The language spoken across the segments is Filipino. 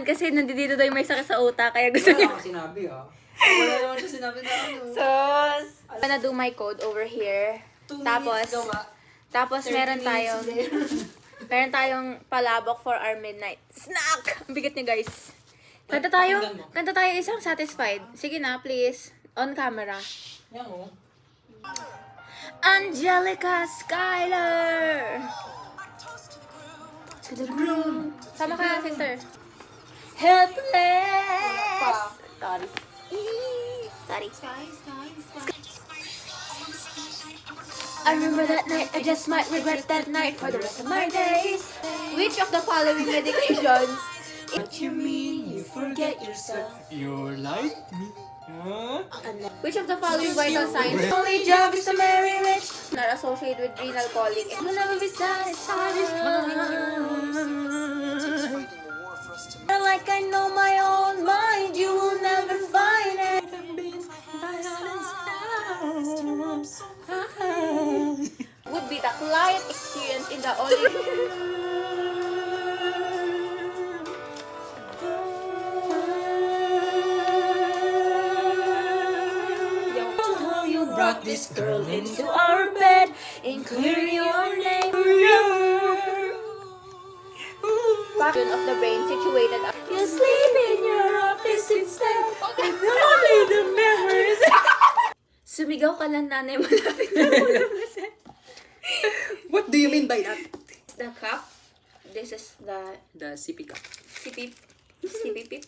Kasi nandito daw yung may sakit sa utak, kaya gusto niya. Wala akong sinabi Wala naman siya sinabi na ano. Sos! I'm gonna do my code over here. 2 Tapos, minutes gawa. tapos 30 meron minutes tayong, there. meron tayong palabok for our midnight snack. Ang bigat niya, guys. Kanta tayo. Pakinggan mo. Kanta tayo isang satisfied. Sige na, please. On camera. Yan o. Angelica Schuyler! To the groove. Sama ka, sister. Helpless! Sorry. Sorry. I remember that night, I just might regret that night for the rest of my days. Which of the following medications? What you mean, you forget yourself. You're like me. Huh? Which of the following vital signs? Only job is to marry rich. Not associated with renal colic. It will never be satisfied. Like I know my own mind, you will never find it. Would be the client experience in the Brought this girl into our bed, including your name. Function of the brain situated up. You sleep in your office instead. Only the memories. Sumigaw ka lang, nanay, malapit na mulabasan. What do you mean by that? The cup. This is the The sippy cup. sipi. Sipi.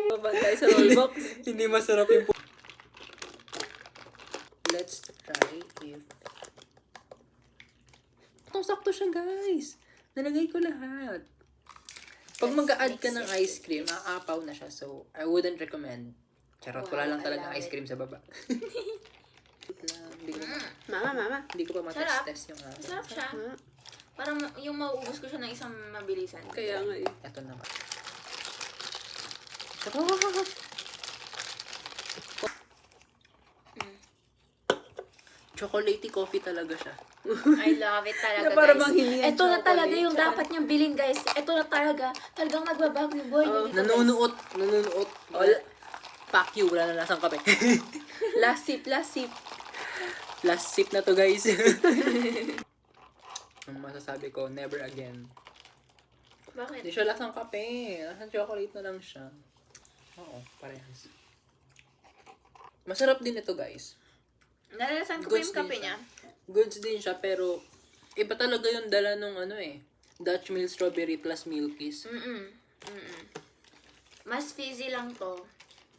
Babantay sa rollbox. Hindi masarap yung Let's try if... Sakto siya, guys. Nalagay ko lahat. Pag mag-a-add ka ng ice cream, aapaw na siya. So, I wouldn't recommend. Charot, wala lang talaga ice cream sa baba. Hindi ko pa matest-test yung Sarap siya. Parang yung mauubos ko siya ng isang mabilisan. Kaya nga eh. Ito naman. Chocolatey coffee talaga siya. I love it talaga, Na para guys. bang hindi yan Ito na talaga chocolate. yung dapat niyang bilhin, guys. Ito na talaga. Talagang magbabago yung buhay niyo dito, guys. Nanunuot. Fuck you, wala na lasang kape. Last sip. Last sip na to, guys. Ang masasabi ko, never again. Bakit? Hindi siya lasang kape. Lasang chocolate na lang siya. Oo, parehas. Masarap din ito, guys. Nalalasan ko pa yung kape niya. Goods din siya, pero iba talaga yung dala nung Dutch Mill Strawberry plus Milkies. Mas fizzy lang to.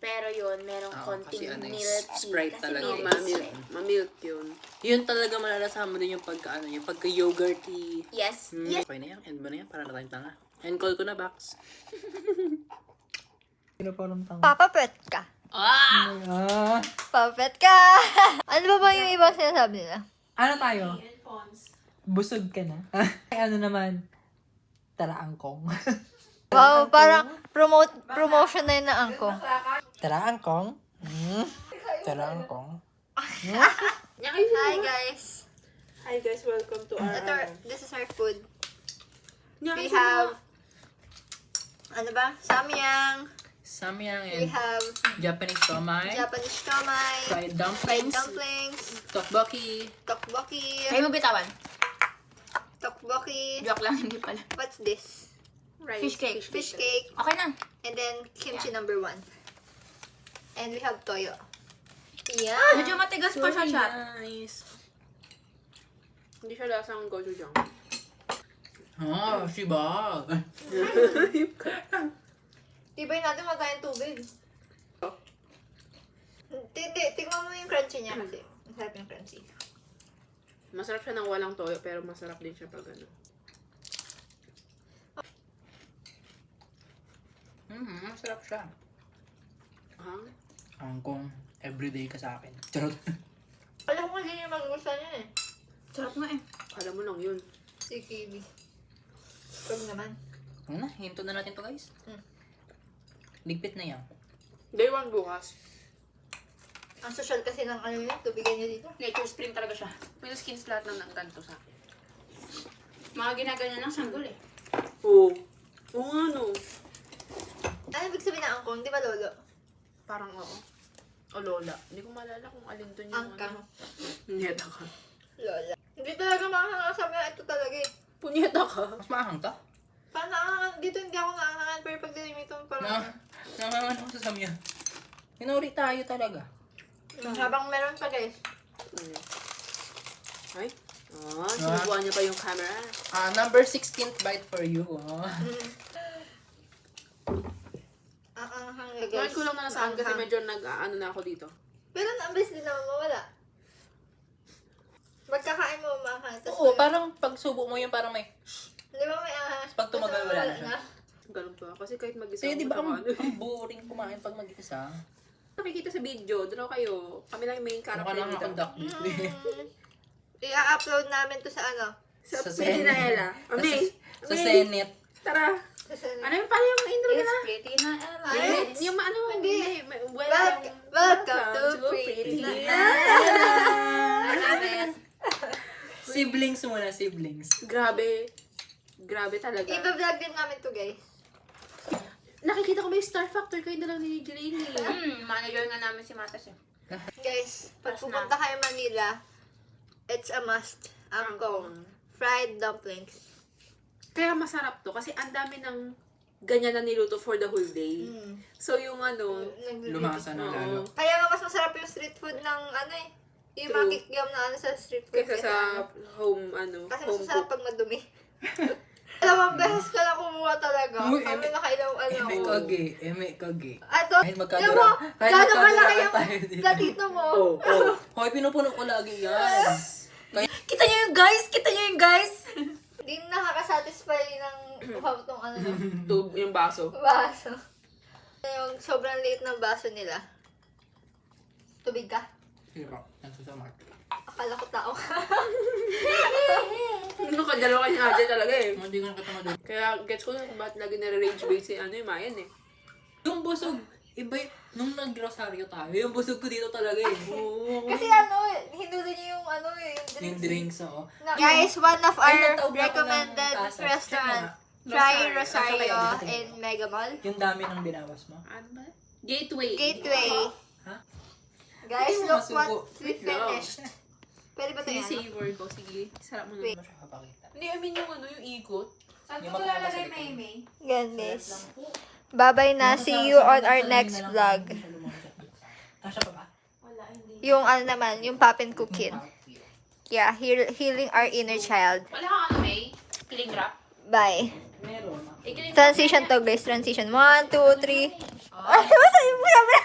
Pero yun, merong konting kasi milk. Sprite Kasi talaga. milk Oh, is mamilk yun. Yun talaga malalasahan mo din yung pagka-yogurty. Yes. Yes. Okay na yan, end mo na yan, para na tayong tanga. End call ko na, Bax. Sino parang tanga? Papapet ka. Papapet ka. Ano ba yung ibang sinasabi nila? Ano tayo? Busog ka na. Ay, ano naman? Tara, angkong. Wow, parang promotion na yun na angkong. Tara, angkong. Tara, angkong. Hi guys. Hi guys, welcome to our... This is our food. We have, ano ba? Samyang. Samyang We and have Japanese siomai. Japanese siomai. Fried Fried dumplings. dumplings. Tteokbokki. Tteokbokki. Kayo mo bitawan. Tteokbokki. Joke lang, hindi pala. What's this? rice. Fish cake. Fish cake. Okay na. And then kimchi number 1. And we have toyo. Yeah. Medyo matigas pa siya, chat. Nice. Hindi siya lasang gochujang. Shiba. Tibay natin matayang tubig. Tingnan mo yung crunchy niya kasi. Masarap yung crunchy. Masarap siya ng walang toyo, pero masarap din siya pag ano. Masarap siya. Angkong, everyday ka sa akin. Charot. Alam ko hindi niya magugustuhan yun eh. Sarap nga eh. Alam mo lang yun. Si Kiwi. Pag naman. Ano na, hinto na natin to, guys. Ligpit na yan. Day 1 bukas. Ang social kasi ng ano yun, tubigan niya dito. Nature spring talaga siya. May skins lahat ng ganito sa akin. Mga ginaganya ng sanggol eh. Oo. Oo nga, no. Ano ibig sabihin ng angkong? Di ba lolo? Parang oo. O lola. Hindi ko maalala kung alin doon yung Angkang. ano. Punyeta ka. Lola. Hindi talaga makakasama. Ito talaga eh. Punyeta ka. Mas maahang ka? Parang nakakangan. Dito hindi ako nakakangan. Pero pag dilim ito, parang... Nangangan ako sa Samya. Minuri tayo talaga. Habang meron pa guys. Ay. Sinubuhan niya pa yung camera. Number 16th bite for you. Hanggang Ngayon guys. ko lang nalasaan kasi medyo nag-ano na ako dito. Pero ang-ambis din naman mawala. Pagkakain mo, umahangas. Oo, parang pag subo mo yun, parang may... Di ba may ahas? Pag tumagal, wala na siya. Ganun pa. Kasi kahit mag-isa Sa'yo, di ba ang, ano. ang boring kumain pag mag-isa? Nakikita sa video, dalaw kayo. Kami lang yung main Mukha character lang dito. akong duck. I-upload namin to sa ano? Sa Sa Pretty na Senate. Ella. Ami! Sa Senate. Tara! Ano yung pala yung intro It's nila? pretty na Ella. Ay, Yung ano, Hindi. welcome to Pretty na Siblings muna, siblings. Grabe. Grabe talaga. I-vlog din namin to guys. Nakikita ko may Star Factor kayo na lang ni Jelani. Manager nga namin si Matas eh. Guys, pag Tapos pupunta kayo Manila, it's a must. Angkong. Fried dumplings. Kaya masarap to kasi ang dami ng ganyan na niluto for the whole day. So yung ano, Lumasa na lalo. Kaya nga mas masarap yung street food ng ano eh. Yung True. makikiam na ano sa street food. kaysa sa home, ano, Kasi mas home masarap cook. pag madumi. Dalawang beses ka lang kumuha talaga. Uy, Kami nakailaw ano. Eme kage. Ato, Kahit alam mo, magkadura. Kahit gano'n magkadura kalaki ka yung tayo dito. platito mo. Hoy, pinupuno ko lagi yan. Kita niyo yung guys! Kita niyo yung guys! Di nakakasatisfy ng uhaw tong ano no, Tube, yung baso. baso. Yung sobrang liit ng baso nila. Tubig ka? Sige po, nagsusumak. Akala ko tao ka. Nakadalawa ka niya ate talaga eh. Hindi ko nakatama doon. Kaya gets ko na kung bakit lagi nare-rage bait si ano yung Mayan eh. Yung busog, iba nung nag-grocery tayo, yung busog ko dito talaga eh. Kasi ano, hinuli niyo yung ano eh, Yung drinks, oo. Guys, one of Ay, our nataob na ako ng recommended tasa. restaurant. Siya Try nga. Rosario Ah, siya in Mega Mall. Yung dami ng binawas mo. Ano ba? Gateway. Gateway. Ha? Guys, Hindi mo look masubo. what we finished. Pwede ba ito Sige, yan? savor ko. Sige, sarap mo Wait. na. Ano siya kapakita? Hindi, I mean yung ano, yung ikot. Saan Yung ko magkakasal lalagay ko. Maymay? Yan, guys. Bye-bye na. See you on our next vlog. Kasha pa ba? Wala, hindi. Yung ano naman, yung Pop and Cookin. Yeah, healing our inner child. Wala kang ano, May? Kiling wrap? Bye. Meron. Ikiling Transition to, guys. Transition. 1, 2, 3. Ay, basta yung camera.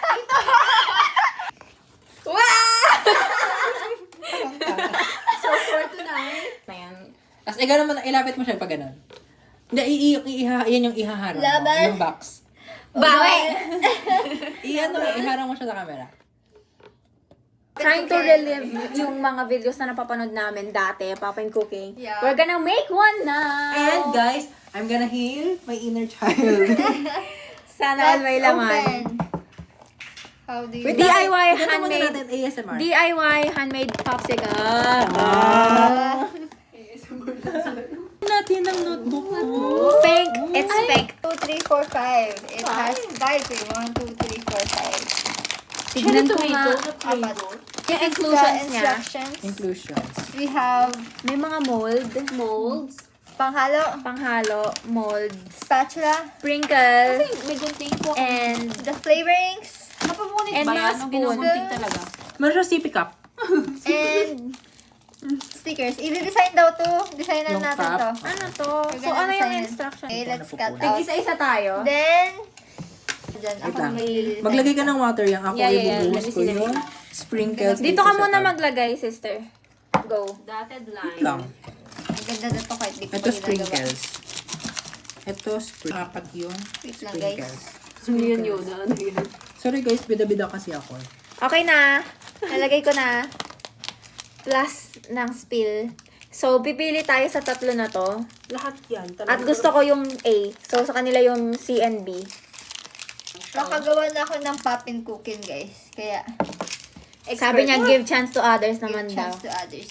So, for tonight, na yan. Tapos gano'n mo, ilapit mo siya pag gano'n. Hindi, yan yung ihaharang mo. Laban. Yung box. Bawi! Iharang mo siya sa camera. Trying to relive yung mga videos na napapanood namin dati, Papa and Cooking. Yeah. We're gonna make one now! And guys, I'm gonna heal my inner child. Sana all may laman. How do you... With DIY Gano'n muna handmade, natin ASMR. DIY handmade popsicle. Natin ang notebook ko. Fake! It's fake. 2, 3, 4, 5. It has 5. 1, 2, 3, 4, 5. Tignan ko nga. Apat. Yung The inclusions niya. instructions. Inclusions. We have May mga molds, panghalo, panghalo, molds, spatula, sprinkles, May gunting po. and the flavorings, Napamunit And ba yan? mga O spoon. ginugunting talaga? Meron siya sippy cup. and stickers. I-design daw to. Designan Yung natin cup. to. ano to? We're So, gonna ano yung design it. instruction? Okay, let's Ito, cut napupunan. out. Isa-isa tayo. Then, dyan, Wait ako lang. mag-design. Maglagay ka ng water yan. Ako Yeah. ibubuhos Let me ko see, let me yung sprinkles. Dito ka sa muna tab. maglagay, sister. Go. Dotted Wait lang. Ang ganda na to kahit di ko Ito pa ginagawa. sprinkles. Ito apat yung Wait lang, guys. sprinkles. Yun. Ano yun? Sorry guys, bida-bida kasi ako. Okay na. Nalagay ko na. Plus ng spill. So, pipili tayo sa tatlo na to. Lahat yan. At gusto ko yung A. So, sa kanila yung C and B. Makagawa na ako ng Pop and Cooking, guys. Kaya, Sabi niya, give chance to others give naman daw. chance to others.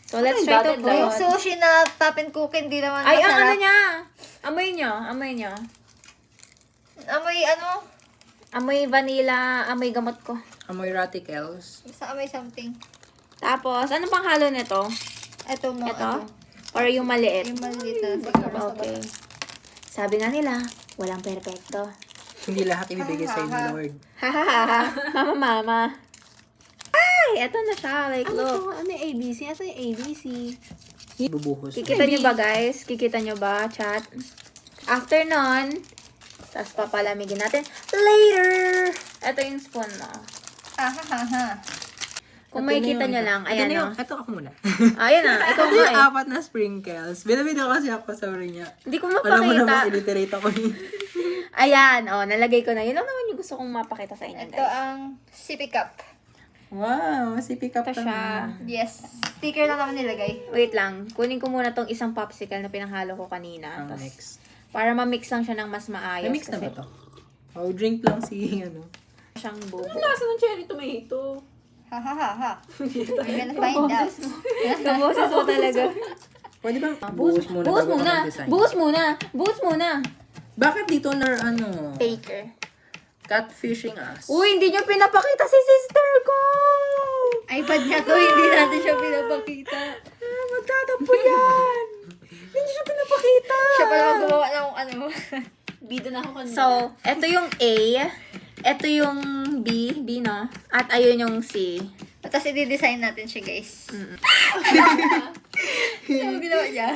So, let's try to Dotted put... Yung sushi na Poppin' Cookie, hindi naman Ay, ang ano masarap. niya. Amoy nyo. Amoy nyo. Amoy ano? Amoy vanilla. Amoy gamot ko. Amoy raticals. Basta amoy something. Tapos, ano pang halo nito? Ito mo. Ito? Or yung maliit? Yung maliit na siguro. Okay. Sabi nga nila, walang perfecto. Hindi lahat ibibigay sa inyo, Lord. Hahaha. Mama. Ay, eto na siya. Like, Ano look. to? Ano yung ABC? Ito yung ABC. Bubuhos. Kikita nyo ba, guys? Kikita nyo ba, chat? After nun, tapos papalamigin natin later. Ito yung spoon mo. Kung may kita nyo lang, ayan o. Ito ako muna. Ayan na, ikaw Ito nga yung eh. apat na sprinkles. Binabida kasi ako sa niya. Hindi ko Alam mo naman, mapakita. illiterate ako eh. Ayan, nalagay ko na. Yun lang naman yung gusto kong mapakita sa inyo, Ito guys. ang sippy cup. Wow, si pick up Ito siya. Yes. Sticker lang naman nilagay. Wait lang, kunin ko muna tong isang popsicle na pinanghalo ko kanina. Ang Tas, mix. para ma-mix lang siya ng mas maayos. May mix na kasi ba to? Oh, drink lang si ano. siyang bubo. Ang lasa ng cherry tomato. We're gonna find out. Kaboses mo talaga. Pwede bang buhos muna Buhos bago muna. ka mag-design? Buhos muna. Buhos muna. Bakit dito na ano? Baker. Catfishing us. Uy, hindi niyo pinapakita si sister ko! iPad niya to, hindi natin siya pinapakita. Magtatapo yan! Hindi siya pinapakita! Siya pala gumawa ng ano. Bida na ako kanina. So, ito yung A. Ito yung B. B, no? At ayun yung C. Tapos i-design natin siya, guys. Ano ginawa niya?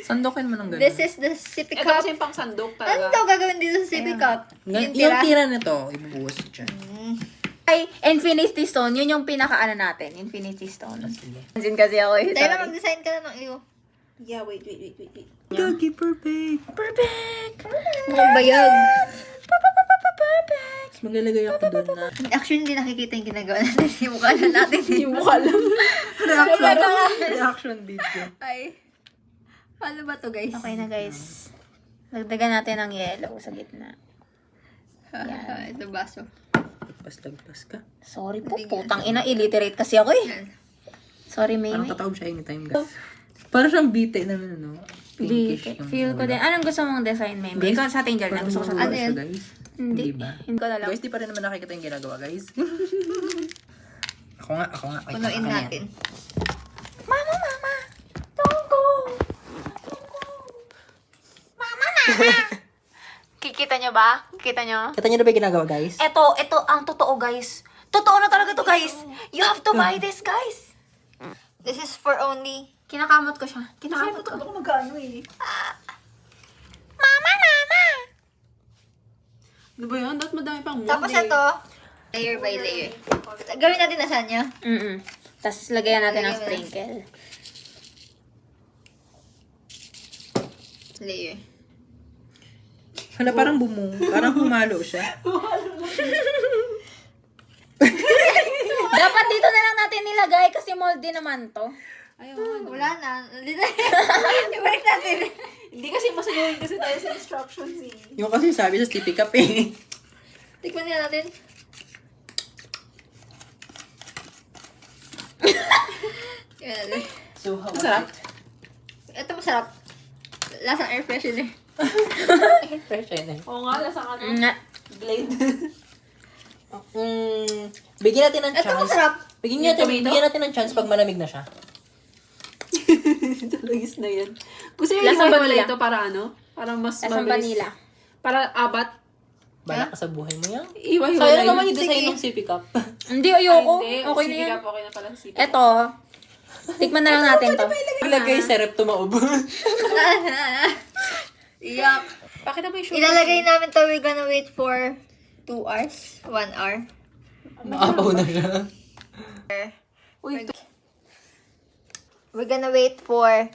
Sandokin mo ng ganun. This is the sippy Ito cup. kasi yung pang sandok Ano talaga. daw gagawin dito sa sippy cup? Yung tira? tira nito, ibubuhos dyan. Ay, Infinity Stone. Yun yung pinaka-ano natin. Infinity Stone. Pansin kasi ako eh. Tayo na Sorry. mag-design ka na ng iyo. Yeah, wait. Gagi, perfect. Perfect! Mukhang bayag. Perfect! Mas maglalagay ako doon na Actually, hindi nakikita yung ginagawa natin. Yung mukha na natin. Yung mukha lang. reaction video. Ay. Paano ba to, guys? Okay na, guys. Lagdagan natin ng yellow sa gitna. Ito baso. Lagpas ka. Sorry po, putang ina. Illiterate kasi ako eh. Yan. Sorry, Parang Maymay. tataob siya anytime, guys. Parang siyang bite na ano. Pinkish yung Feel ko din. Anong gusto mong design, Maymay? Ikaw sa atin dyan. Parang Gusto ko sa mawala Ano siya, yan? guys. Hindi. Hindi ba? Hindi ko na lang. Guys, di pa rin naman nakikita yung ginagawa, guys. ako nga. Wait, Punuin ako na yan. natin. Mama! Don't go! Mama! Kikita nyo ba? Kikita nyo? Kita niyo na ba yung ginagawa, guys? Ito ang totoo, guys. Totoo na talaga to, guys. You have to buy this, guys. This is for only... Kinakamot ko siya. Kinakamot ko. Ako magkano eh. Mama! Ano ba yun? Dapat madami pang mold Tapos ito, layer by layer. Gawin natin lasagna. Tapos lagayan natin ng Lagyan mo na. sprinkle. Layer. Hala, parang parang humalo siya. Dapat dito na lang natin nilagay kasi moldy naman to. Ayun. Wala na. Ibalik natin. Hindi kasi masayawin kasi tayo sa instructions eh. Yung kasi sabi sa stippy cup eh. Tikman nga natin. Tingnan natin. So, how Masarap? Ito masarap. Lasang air freshener. Fresh eh. Oo nga, lasa ka na. Nga. Blade. Bigyan natin ng Ito chance. masarap. Bigyan natin ng chance pag malamig na siya. Talagis na yan. Gusto nyo Lasang iwala vanilla. ito para ano? Para mas Lasang mabilis. vanilla. Para abat. Bala ka sa buhay mo yan. Iwa-iwala Sayang yun. naman yung design ng sippy cup. Hindi, ayoko. Hindi. Okay na Sige yan. ka, okay na pala. Sige. Ito. Tikman na lang natin to. Ilagay syrup tumaob. Iyak. Pakita mo yung sugar. Ilalagay namin to. We're gonna wait for 2 hours. 1 hour. Maapaw na siya. Uy, ito. We're gonna wait for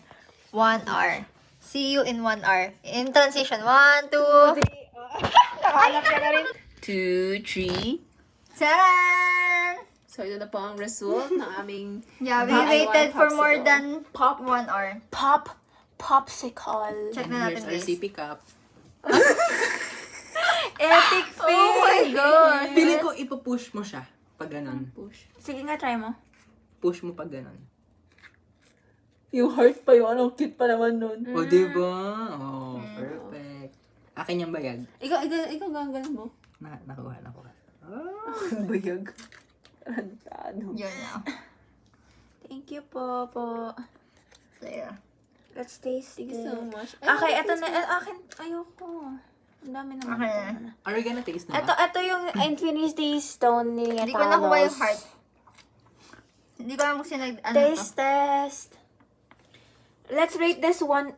1 hour. See you in 1 hour. In transition. 1, 2, 3. Nakahanap ka na rin. 2, 3. Taran! So, ito na po ang result ng aming Yeah, we DIY waited for more popsicle. than 1 hour. Popsicle. Check na Here's natin, our guys. sippy cup. Epic fail! Oh my God! Feeling ko ipupush mo siya pag ganun. push. Sige nga, try mo. push mo pa ganun. Yung heart pa yung ano, cute pa naman nun. O, diba? Oh, perfect. Akin yung bayag. Ikaw gagawin mo. Nakuha. Bayag. Ano? Yun na. Thank you po. So, yeah. Let's taste Thank you so much. Okay, eto na. Akin, ayoko. Ang dami naman. Okay ito. na. Are we gonna taste na Ito, ba? ito yung Infinity Stone ni Hindi ko nakuha yung heart. Hindi ko alam kung sino ano Taste test. Let's rate this one,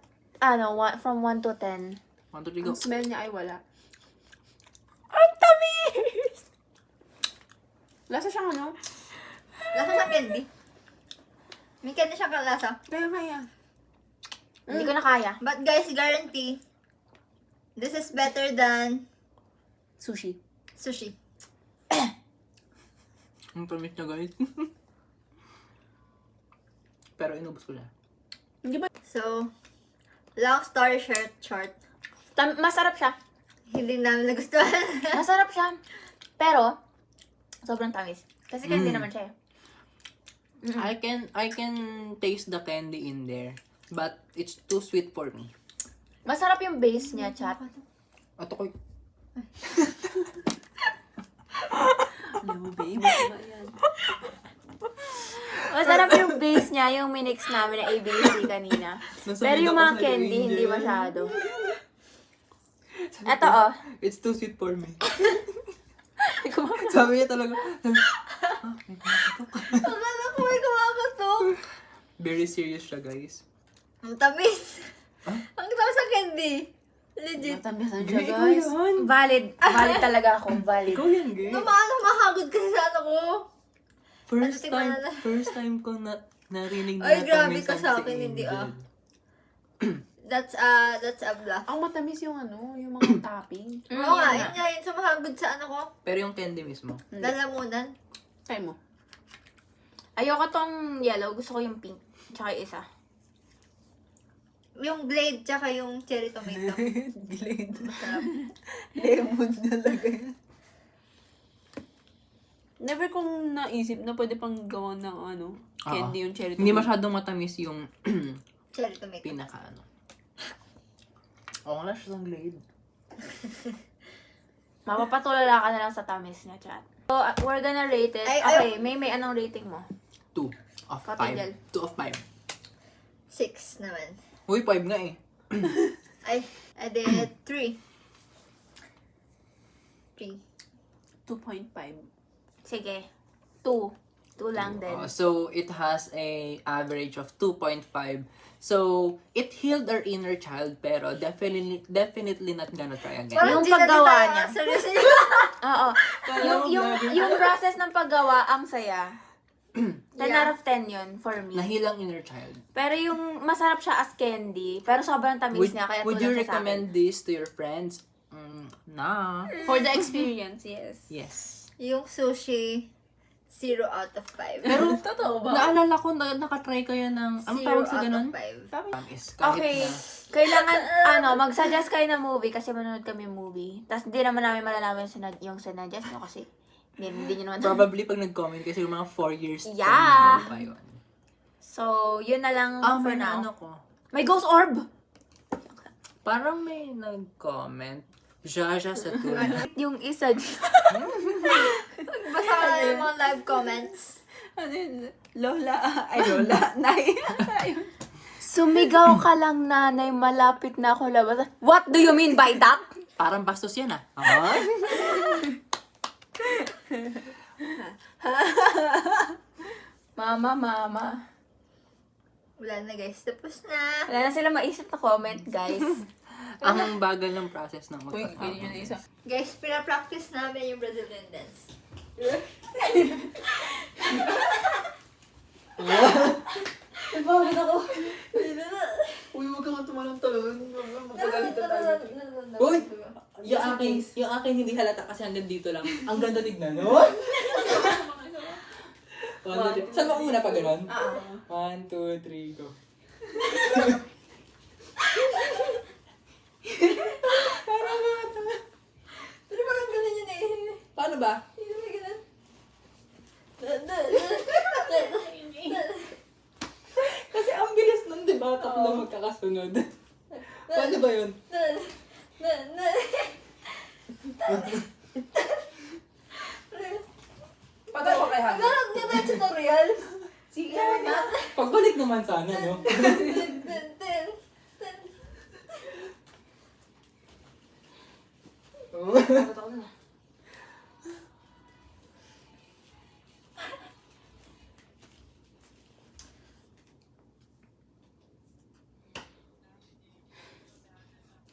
from 1 to 10. 1, 2, 3, go. Ang smell niya ay wala. Ang tamis! Lasa siyang ano? Lasa sa candy. May candy siyang kalasa. Kaya. Hindi ko na kaya. But guys, guarantee, this is better than Sushi. sushi. Ang promise niya, guys. Pero inubos ko na. Hindi ba? So, long story short, Masarap siya. hindi namin nagustuhan. Masarap siya. Pero, sobrang tamis. Kasi candy naman siya. I can taste the candy in there. But it's too sweet for me. Masarap yung base niya, chat. Ato ko. Alam mo, babe. Ano yan? Masarap yung base niya, yung minix namin na ABC kanina. Pero yung mga candy, hindi masyado. Ito, oh. It's too sweet for me. Sabi niya talaga. Akala ko may kumakatok. Very serious siya, guys. Ang tamis. Ang tamis sa candy. Legit. Matamisan siya, guys. Valid. Valid talaga ako. Valid. Ikaw yan, guys. Mahagod kasi sa ano ko. First tingnan na. time ko narinig na Ay, grabe natamisan ka sa si akin, hindi Angel. That's a bluff. Ang matamis yung ano, yung mga topping. Oo nga, yun nga yun. Sumahagod sa ano ko. Pero yung candy mismo. Lalamunan. Try mo. Ayoko tong yellow. Gusto ko yung pink. Tsaka yung isa. Yung blade, tsaka yung cherry tomato. Glade. Masarap. Lemon talaga yan. Never kong naisip na pwede pang gawa ng ano, candy yung cherry Hindi tomato. masyadong matamis yung Cherry tomato. pinaka ano. Oo nga siya ng glade. Mapapatulala ka na lang sa tamis niya, chat. So, we're gonna rate it. Ay, Okay, may anong rating mo? 2 of 5. Katigil. 2 of 5. 6 naman. Uy, 5 nga eh. Ay, I did 3. 3. 2.5. Sige. 2. 2 lang din. So, it has a average of 2.5. So, it healed our inner child, pero definitely not gonna try again. Yung paggawa niya. Seryously. Oo. Yung process ng paggawa, ang saya. 10 Yeah. out of 10 yun for me. Nahilang inner child. Pero yung masarap siya as candy, pero sobrang tamis niya, kaya Would tulad you siya sa akin. recommend this to your friends? Nah. For the experience, yes. Yes. Yung sushi, 0 out of 5. Pero, Totoo ba? naalala ko, nakatry kayo ng, ano 0 tawag sa out ganun? of 5. Tamis. Kahit Okay. na, Kailangan, mag-suggest kayo ng movie kasi manonood kami movie. Tapos hindi naman namin malalaman yung suggest nyo kasi hindi nyo naman. probably pag nag-comment kasi yung mga 4 years Yeah. pa yun. So, yun na lang for May now. ano ko. May ghost orb! Parang may nag-comment. Siya sa tulad. Yung isa. Basta ka na yung mga live comments. Ano yun? Lola. Ay, Lola. Nay. Sumigaw ka lang, nanay, malapit na ako labas. What do you mean by that? Parang bastos yan ah. Mama. Wala na guys, tapos na. Wala na sila maisip na comment, guys. Ang bagal ng process ng Uy, ganyan yun na isa. Guys, pinapractice namin yung Brazilian dance. Bakit ako? Uy, huwag kang tumalong talon. Mapagalitan tayo. Uy! Yung akin hindi halata kasi hanggang dito lang. Ang ganda tignan, no? Saan mo muna pa ganon? 1, 2, 3, go. Pero parang ganun yun eh. Paano ba? Hindi naman ganun. tatlo magkakasunod. Paano ba yun? Patawa kay Hana. Naghanap niya tayo tutorial. Sige na. Pagbalik naman sana, no? Patawa na.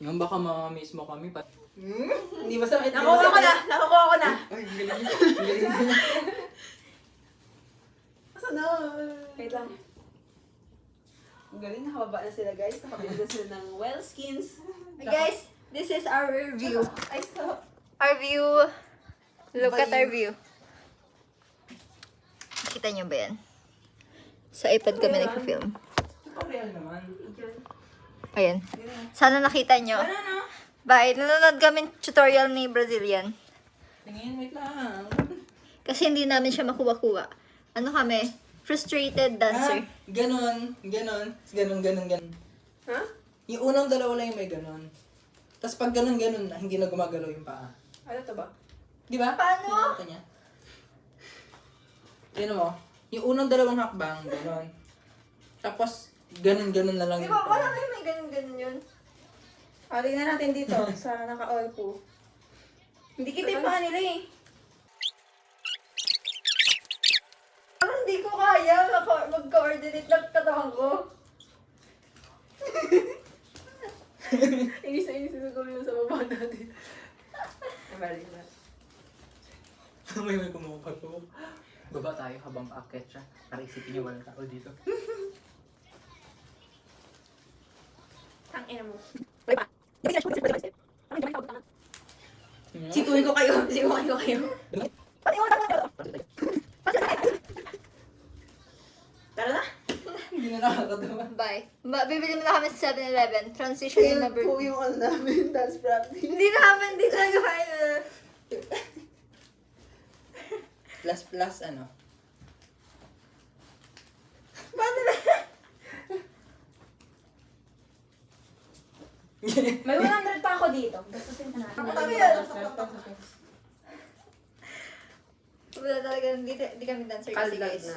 Yung baka ma-miss mo kami pa. Hindi masakit. Nakuha ko na. Nakuha ko na. Ay, galing. Asa na? Wait lang. Ang galing, nakababa na sila guys. Nakababa na sila ng well skins. Guys, this is our view. Ay, stop. Our view. Look at our view. Kita niyo ba yan? Sa iPad kami nag-film. Real naman. Ayan. Sana nakita nyo. Bye. Nanonood kami tutorial ni Brazilian. Tingin, wait lang. Kasi hindi namin siya makuha-kuha. Ano kami? Frustrated dancer. Ganon. Ganon. Ha? Yung unang dalawa lang yung may ganon. Tapos pag ganon na, hindi na gumagalaw yung paa. Ano to ba? Di ba? Paano? Ito niya. Tignan mo. Yung unang dalawang hakbang, ganon. Tapos, ganon na lang Di yung ba? Wala kayo may ganun-ganun yun. Tingnan natin dito sa naka-all po. Hindi kita yung paa nila eh. Parang hindi ko kaya mag-coordinate lang katawan ko. Inis na siguro yung sa baba natin. Balik na. may kumuha ko. Baba tayo habang paakyat siya. Para isipin niya walang tao dito. Tangina mo. Sikuhin ko kayo. Tara na. Hindi na nakakatawa. Bye. Bibili mo na kami sa 7-Eleven. Transition yung number 2. yung ano namin, dance practice. Hindi namin, hindi talaga kaya. Plus ano? May 100 pa ako dito. Gastusin ka natin. Ano yan? Wala talaga, hindi kami dancer kasi guys.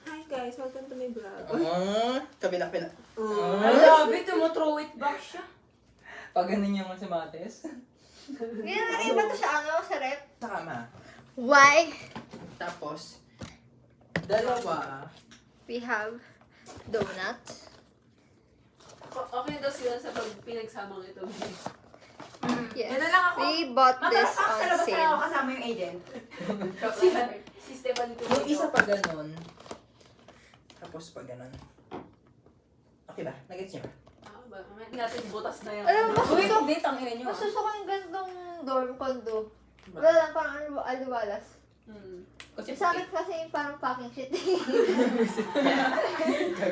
Hi guys, welcome to my vlog. Kabila. I love it. Throw it back siya. Pag ganun yung si Mates. Ganyan na iba to sa ano, sa rep. Sa kama. Why? Tapos, dalawa. We have donuts. Okay daw sila sa pag pinagsamang ito. Yes. Yan na lang ako. We bought this Sa on labas na ako sale. kasama yung agent. Si Stephanie Yung isa pa ganun. Tapos pa ganun. Okay ba? Nagets niyo ba? Hindi natin butas na yan. Alam mo, Uy, ikaw date ang ina nyo. masuso ko yung ganitong dorm condo. Wala lang, parang aliwalas. Kasi Sa akin kasi yung parang packing shit.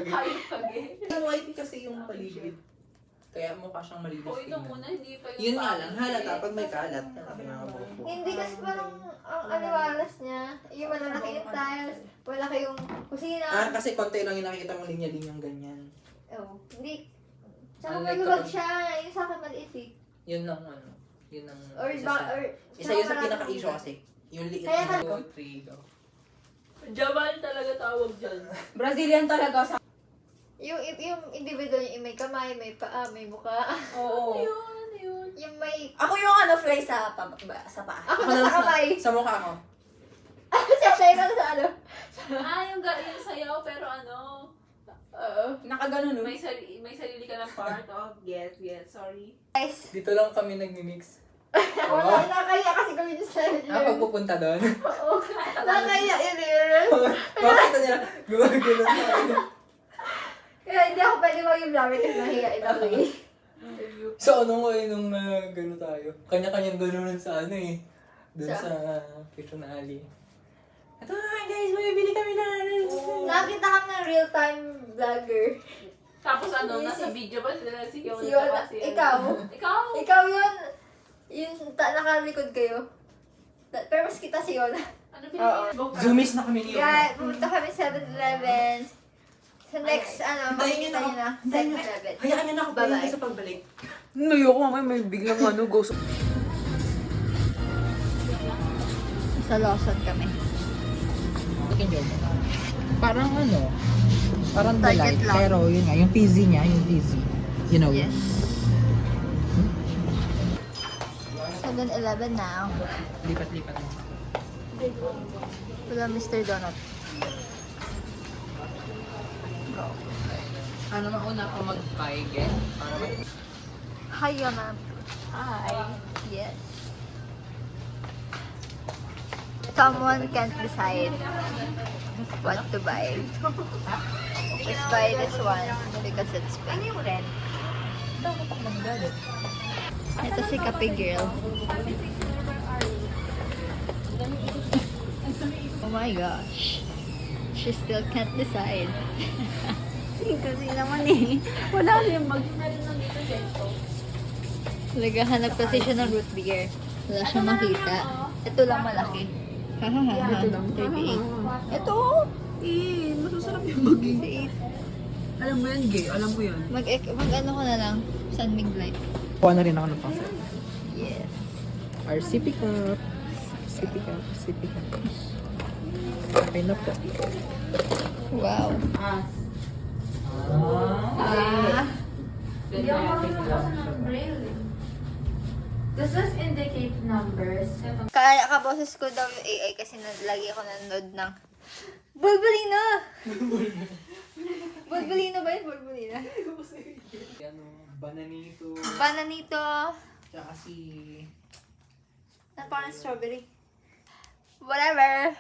Ayun pag yung white kasi yung paligid. Kaya mukha siyang malinis. O ito tingnan. muna, hindi pa yung Yun nga lang, halata pag may kalat. Sabi nga po. Hindi kasi parang ang aliwalas niya. Yung malalaki yung tiles, wala kayong kusina. Kasi konti lang yung nakikita mong linya-linyang ganyan. Oh, hindi. Tsaka Unlike maluwag kapag- siya. Yung sa akin maliit eh. Yun lang ano. Yun ang Or, isa yun sa pinaka-issue kasi. Yung liit Kaya na ka- 2, 3, go. Jabal talaga tawag dyan. Brazilian talaga sa... yung individual yung may kamay, may paa, may mukha. Oo. Yun. Yung may... Ako yung ano, fly sa paa. Ako na sa kamay. Sa mukha ko. Siya ka na sa ano. Yung sayaw pero ano, Nakaganon, no? may sarili ka ng part of. Yes, sorry. Guys, Dito lang kami nagmi-mix. wala nakaya kasi kami dyan sa Pag pupunta doon. Oo. Nakaya yun eh. Makita nila, gumagano sa akin. Kaya hindi ako pwede maging vlogger kasi nahiyain ako eh. So ano nga nung gano'n tayo? Kanya-kanyang gano'n sa ano eh. Doon Sa? sa Kitchen Alley. Ito nga guys, bumibili kami na. Nakita kami ng real-time vlogger. Tapos nasa video pa sila si Yona. Si Yona. Ikaw. Ikaw? Ikaw yun. Yung nakalikod kayo. Pero mas kita si Yona. Ano pinili? Zoomies na kami niyo. Guys, pumunta kami 7-Eleven. Sa next, makikita niyo na. Segment 11. Hayaan niyo na ako Bye-bye. sa pagbalik. Ayoko mamaya may biglang ghost. Sa Lawson kami. Okay, Joe. Parang parang Target delight. lang. Pero yun nga, yung fizzy niya, yung fizzy. You know? Yes. 7-Eleven now. Lipat-lipat mo. Wala Mr. Donut. Ano mauna ako mag-buy again? Para Hi, Yona. Hi. Yes. Someone can't decide what to buy. Let's buy this one because it's pink. Ito si Kape Girl. Oh my gosh. She still can't decide. Kasi naman wala rin Naghahanap kasi siya ng root beer. Wala siyang makita. Ito lang malaki. Hahaha. 38. Ito! Masusarap yung maging. 38. Alam mo yan, gay. Alam mo yan. Mag-ano ko na lang. San Mig Light. kuha na rin ako ng pang Yes. RCP cup. RCP cup. RCP cup. Okay na po. Wow. Hindi ako makakabasa ng braille. Does this indicate numbers? Kaya kaboses ko daw yung AI kasi lagi ako nanonood ng Bulbulina! Bulbulina ba yun? Bulbulina? Bananito. Bananito. Tsaka si... Na parang strawberry. Whatever.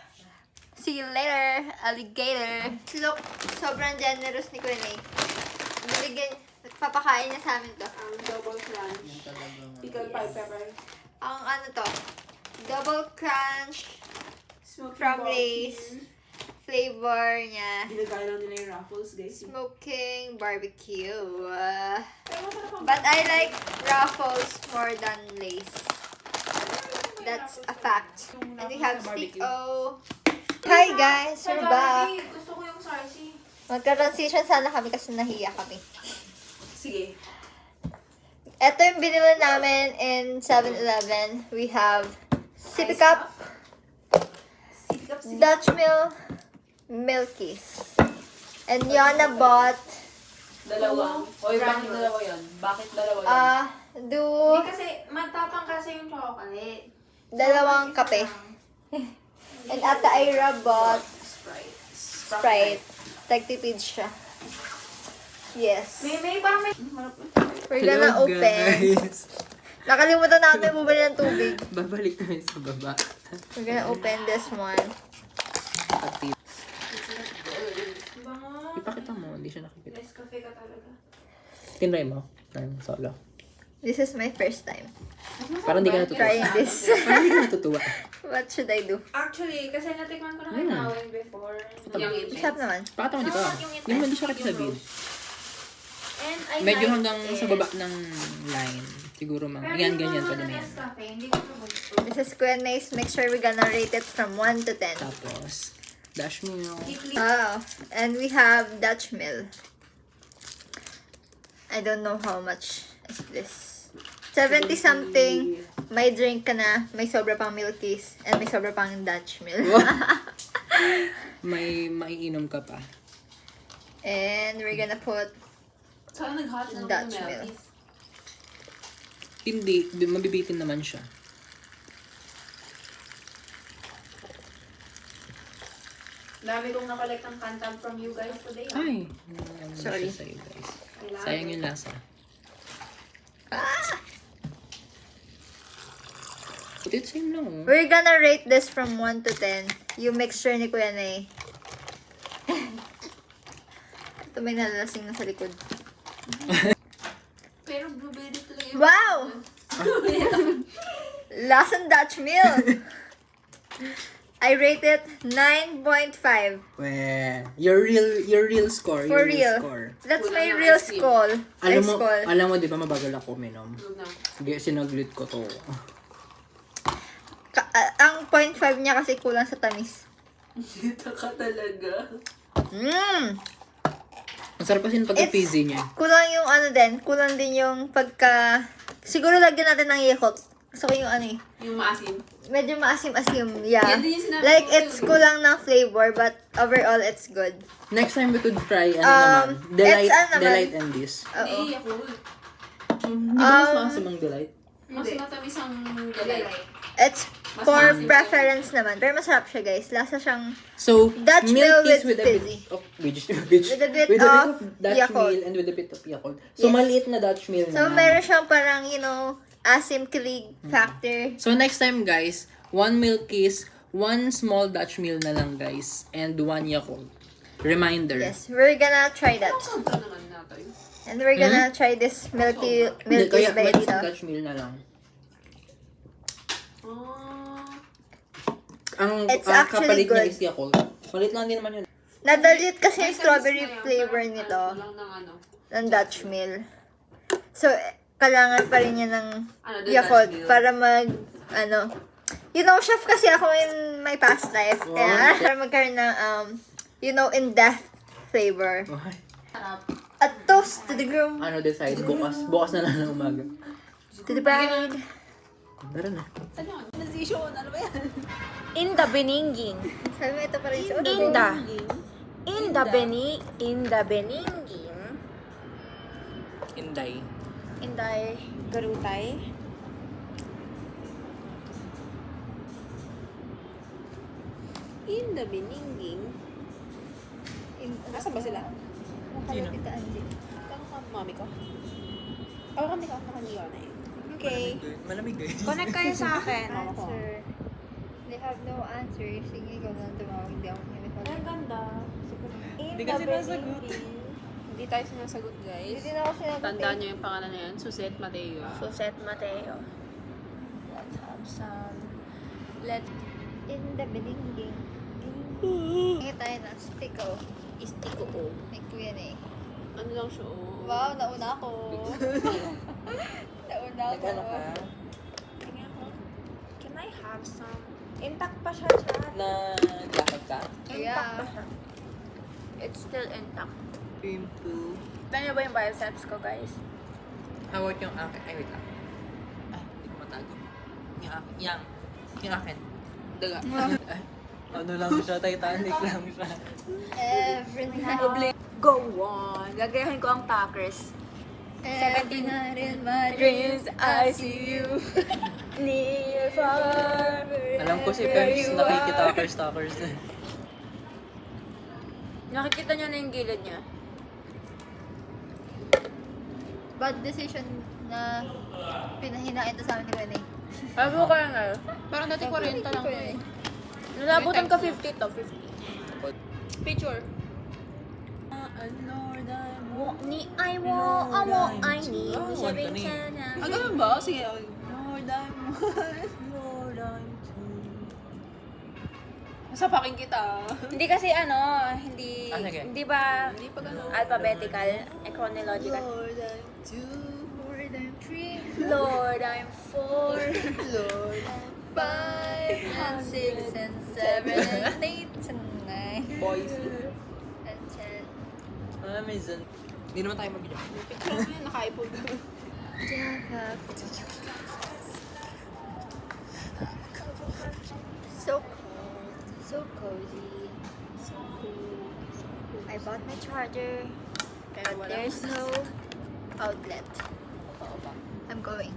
See you later, alligator. Look, sobrang generous ni Quinay. Papakain niya sa amin to. Ang double crunch. Pickled Yes. pie pepper. Ang ano to, double crunch Smoky from pumpkin. Lay's. Flavor niya. Ginagaya lang nila yung Ruffles, guys. Smoking barbecue. But I like Ruffles more than Lay's. That's a fact. And we have Stick-O. Hi guys, we're back. Gusto ko yung Sarsi. Magka-transition sana kami kasi nahiya kami. Sige. Ito yung binili namin in 7-Eleven. We have Sippy Cup, Dutch Mill, Milkies. And Yana bought Dalawa. Oy, bakit dalawa yan? Bakit dalawa yan? Hindi kasi, matapang kasi yung chocolate. dalawang kape. And Ate Ira bought Sprite. Sprite. Tagtipid siya. Yes. May parang may... We're gonna open. Nakalimutan namin bumili ng tubig. Babalik na sa baba. We're gonna open this one. Pati. Bango. Ipakita mo, hindi siya nakikita. Nescafe ka talaga. Tinry mo. Ng solo. This is my first time Parang hindi ka natutuwa. trying this. Parang hindi ka natutuwa. What should I do? Actually, kasi natikman ko na kay Nawin before. Yung image. Sarap naman. Pakita mo dito. Yung hindi siya kita sa vid. And I Medyo like hanggang it. sa baba ng line. Siguro mga. Pero Yan, yung ganyan. mga Pwede na yan. Nescafe, hindi ko ito gusto. This is Quenay's mixture. We're gonna rate it from 1 to 10. Tapos, dash mo yung... Oh, and we have Dutch Mill. I don't know how much is this. 70 something. May drink ka na. May sobra pang Milkies. And may sobra pang Dutch Mill. May maiinom ka pa. And we're gonna put Saan nag-hot ng Dutch Mill. Melties? Hindi, mabibitin naman siya. Dami kong nakolect ng kantab from you guys today. Ay! Sorry. Sa'yo, guys. Sayang yung lasa. But it's same lang, oh. We're gonna rate this from 1 to 10. Yung mixture ni Kuya Nay. Ito may nalalasing na sa likod. Pero blueberry talaga yung... Wow! Lasang Dutch Mill. I rate it 9.5. Well, your real score. For your real. Score. That's Kulang my ng real ice cream. skull. Alam mo, di ba mabagal ako minom? Tulog na. Sige, sinaglit ko to. Ang 0.5 niya kasi kulang sa tamis. Kita ka talaga. Mmm! Ang sarap kasi yung pagka-fizzy niya. Kulang yung kulang din yung pagka... Siguro lagyan natin ng Yakult. Gusto ko yung Yung maasim. medyo maasim-asim, yeah. Yan din yung sinabi Like, ko, it's kulang ng flavor, but overall, it's good. Next time we could try, naman, Delight, it's naman. Delight and this. Oo. Hindi, Yakult. Hindi ba mas maasim ang Delight? Mas matamis ang delight. It's Mas for maasim siya. preference naman. Pero masarap siya, guys. Lasa siyang So, Dutch milk mill is with with a bit fizzy. of With a bit of Dutch Yakult. meal and with a bit of Yakult. So, Yes. maliit na Dutch meal So, naman. meron siyang parang, asim kilig factor. So, next time, guys, 1 milk kiss, 1 small Dutch meal na lang, guys, and 1 Yakult. Reminder. Yes, we're gonna try that. Sobra naman natin. And we're gonna try this Hindi, milky kaya by maliit na itself. Dutch meal na lang. Ah. Ang It's actually kapalit niya good. is Yakult. Maliit lang din naman yun. Nadalute kasi yung May strawberry tamis na yan, flavor parang nito ano lang ng ng Dutch meal. So, kailangan pa rin niya ng the Yakult Dutch meal. para chef kasi ako in my past life. Kaya, para magkaroon ng, in-depth flavor. Okay. A toast to the groom, Ano decide? Bukas. Bukas na lang ng umaga. to the bride. Tara na. In the beninging. Sabi mo, ito pa rin siya. In the beninging. Inday. Inday garutay. In the beninging. Nasaan ba sila? Nakalapit ang Angie. Tanong ka, mami ko. Oh, kami ka. Nakaniwa na eh. Okay. Malamig eh. Connect kayo sa akin. Answer. They have no answer. Sige, ikaw na lang tumawag. Hindi ako Ang ganda. Hindi kasi nasagot. Hindi tayo sinasagot, guys. Hindi na ako sinagot. Tandaan nyo yung pangalan na yan. Suset Mateo. Suset Mateo. Let's have some. Let's In the beninging. Ngayon tayo na. Stick oh. istiko o. May kuya na eh. Ano lang siya, oh. Wow, nauna ako. Nauna ako. Nagano ka? Can I have some? Intact pa siya, chat. Na lakad ka? Intact pa Yeah. siya. It's still intact. Pimple. Tignan niyo ba yung biceps ko, guys? How about yung akin? Ay, wait lang. Ay, hindi ko matago. Yung akin. Yung akin. Daga. Ay, ano lang siya, Titanic lang siya. Every night. Go on! Gagayahin ko ang Packers. Every night in my Dreams, I see you. Near, far, Alam ko si wherever Pems you nakikita-talkers na. Nakikita niya na yung gilid niya. Bad decision na pinahinain to sa amin ni Gwen eh. Bago ko lang ngayon. Parang dati 40 lang to eh. Nalabutan ko 50 to, 50. Picture. Ni I wo, I need. Sabihin siya na. Ah, ganun ba? Sige. Sapakin kita. Hindi kasi hindi, sige. hindi ba Hindi pa ganun. alphabetical, chronological. More than two, more than three, Lord, I'm four. Lord, five, and six, and seven, and eight, and nine, Boys. and 10. Amazon. Hindi naman tayo mag-video. Picture mo yun, naka-iPod ka. So cold, so cozy, so cool. I bought my charger, but there's no outlet. I'm going.